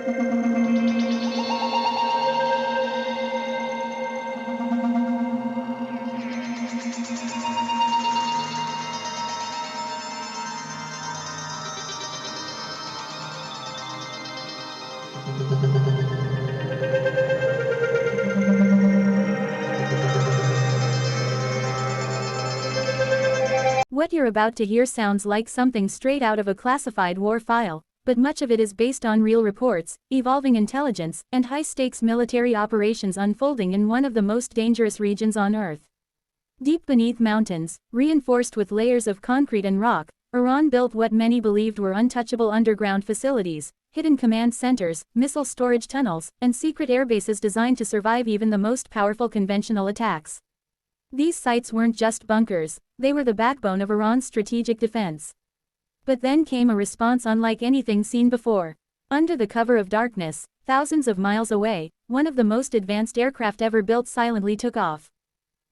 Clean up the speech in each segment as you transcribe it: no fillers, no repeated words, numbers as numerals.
What you're about to hear sounds like something straight out of a classified war file, but much of it is based on real reports, evolving intelligence, and high-stakes military operations unfolding in one of the most dangerous regions on Earth. Deep beneath mountains, reinforced with layers of concrete and rock, Iran built what many believed were untouchable underground facilities, hidden command centers, missile storage tunnels, and secret airbases designed to survive even the most powerful conventional attacks. These sites weren't just bunkers, they were the backbone of Iran's strategic defense. But then came a response unlike anything seen before. Under the cover of darkness, thousands of miles away, one of the most advanced aircraft ever built silently took off.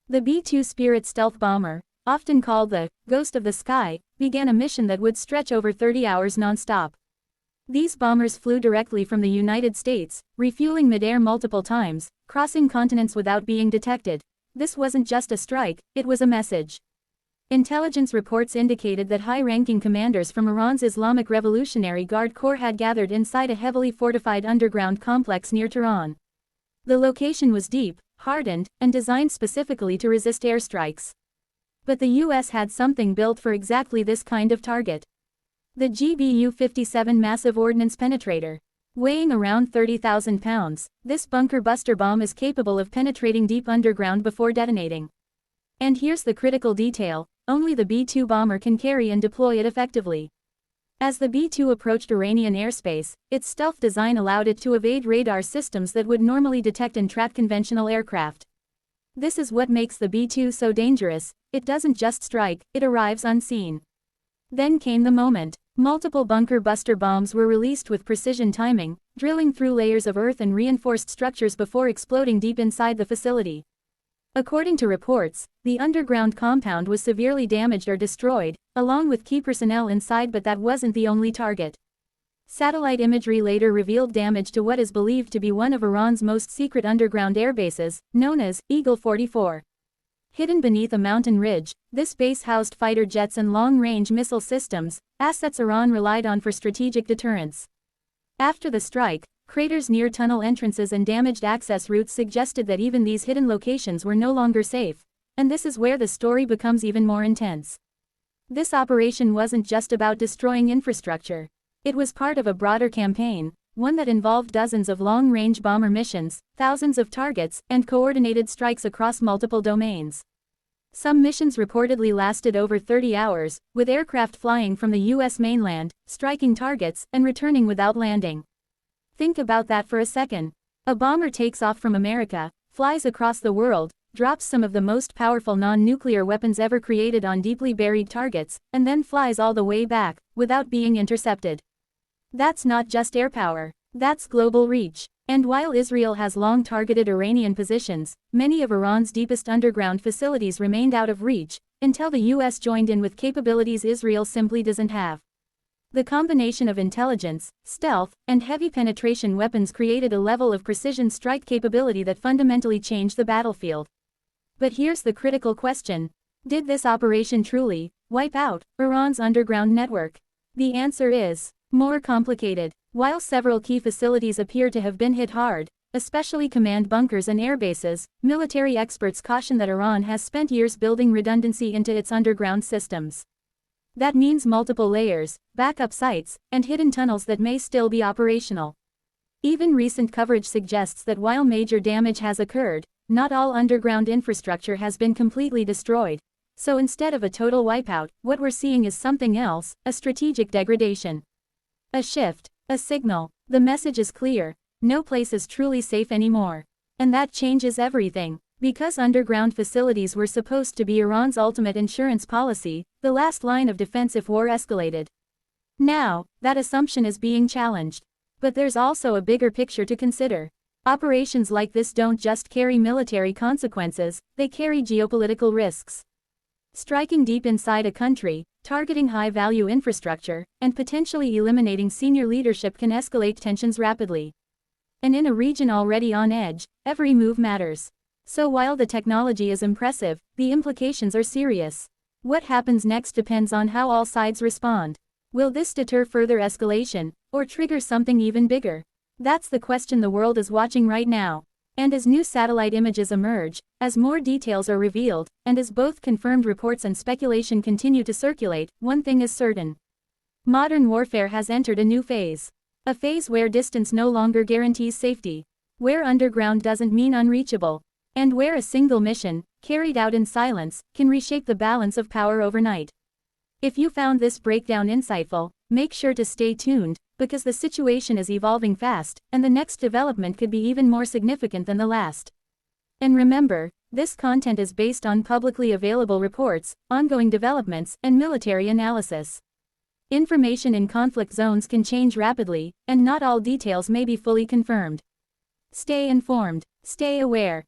The B-2 Spirit stealth bomber, often called the ghost of the sky, began a mission that would stretch over 30 hours non-stop. These bombers flew directly from the United States, refueling mid-air multiple times, crossing continents without being detected. This wasn't just a strike, it was a message. Intelligence reports indicated that high-ranking commanders from Iran's Islamic Revolutionary Guard Corps had gathered inside a heavily fortified underground complex near Tehran. The location was deep, hardened, and designed specifically to resist airstrikes. But the US had something built for exactly this kind of target. The GBU-57 Massive Ordnance Penetrator. Weighing around 30,000 pounds, this bunker-buster bomb is capable of penetrating deep underground before detonating. And here's the critical detail, only the B-2 bomber can carry and deploy it effectively. As the B-2 approached Iranian airspace, its stealth design allowed it to evade radar systems that would normally detect and track conventional aircraft. This is what makes the B-2 so dangerous, it doesn't just strike, it arrives unseen. Then came the moment. Multiple bunker-buster bombs were released with precision timing, drilling through layers of earth and reinforced structures before exploding deep inside the facility. According to reports, the underground compound was severely damaged or destroyed, along with key personnel inside, but that wasn't the only target. Satellite imagery later revealed damage to what is believed to be one of Iran's most secret underground airbases, known as Eagle 44. Hidden beneath a mountain ridge, this base housed fighter jets and long-range missile systems, assets Iran relied on for strategic deterrence. After the strike, craters near tunnel entrances and damaged access routes suggested that even these hidden locations were no longer safe, and this is where the story becomes even more intense. This operation wasn't just about destroying infrastructure. It was part of a broader campaign, one that involved dozens of long-range bomber missions, thousands of targets, and coordinated strikes across multiple domains. Some missions reportedly lasted over 30 hours, with aircraft flying from the U.S. mainland, striking targets, and returning without landing. Think about that for a second. A bomber takes off from America, flies across the world, drops some of the most powerful non-nuclear weapons ever created on deeply buried targets, and then flies all the way back, without being intercepted. That's not just air power, that's global reach. And while Israel has long targeted Iranian positions, many of Iran's deepest underground facilities remained out of reach, until the US joined in with capabilities Israel simply doesn't have. The combination of intelligence, stealth, and heavy penetration weapons created a level of precision strike capability that fundamentally changed the battlefield. But here's the critical question. Did this operation truly wipe out Iran's underground network? The answer is more complicated. While several key facilities appear to have been hit hard, especially command bunkers and airbases, military experts caution that Iran has spent years building redundancy into its underground systems. That means multiple layers, backup sites, and hidden tunnels that may still be operational. Even recent coverage suggests that while major damage has occurred, not all underground infrastructure has been completely destroyed. So instead of a total wipeout, what we're seeing is something else, a strategic degradation. A shift. A signal. The message is clear. No place is truly safe anymore. And that changes everything. Because underground facilities were supposed to be Iran's ultimate insurance policy, the last line of defense if war escalated. Now, that assumption is being challenged. But there's also a bigger picture to consider. Operations like this don't just carry military consequences, they carry geopolitical risks. Striking deep inside a country, targeting high-value infrastructure, and potentially eliminating senior leadership can escalate tensions rapidly. And in a region already on edge, every move matters. So while the technology is impressive, the implications are serious. What happens next depends on how all sides respond. Will this deter further escalation, or trigger something even bigger? That's the question the world is watching right now. And as new satellite images emerge, as more details are revealed, and as both confirmed reports and speculation continue to circulate, one thing is certain. Modern warfare has entered a new phase. A phase where distance no longer guarantees safety. Where underground doesn't mean unreachable. And where a single mission, carried out in silence, can reshape the balance of power overnight. If you found this breakdown insightful, make sure to stay tuned, because the situation is evolving fast, and the next development could be even more significant than the last. And remember, this content is based on publicly available reports, ongoing developments, and military analysis. Information in conflict zones can change rapidly, and not all details may be fully confirmed. Stay informed, stay aware,